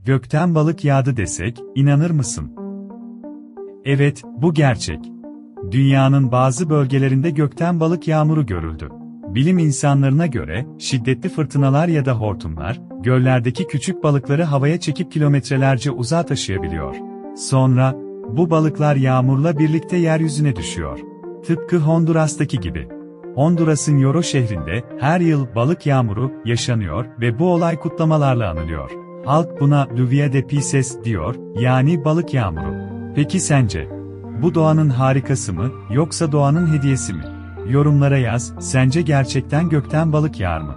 Gökten balık yağdı desek, inanır mısın? Evet, bu gerçek. Dünyanın bazı bölgelerinde gökten balık yağmuru görüldü. Bilim insanlarına göre, şiddetli fırtınalar ya da hortumlar, göllerdeki küçük balıkları havaya çekip kilometrelerce uzağa taşıyabiliyor. Sonra, bu balıklar yağmurla birlikte yeryüzüne düşüyor. Tıpkı Honduras'taki gibi. Honduras'ın Yoro şehrinde her yıl balık yağmuru yaşanıyor ve bu olay kutlamalarla anılıyor. Halk buna Lluvia de Peces diyor, yani balık yağmuru. Peki sence? Bu doğanın harikası mı, yoksa doğanın hediyesi mi? Yorumlara yaz, sence gerçekten gökten balık yağar mı?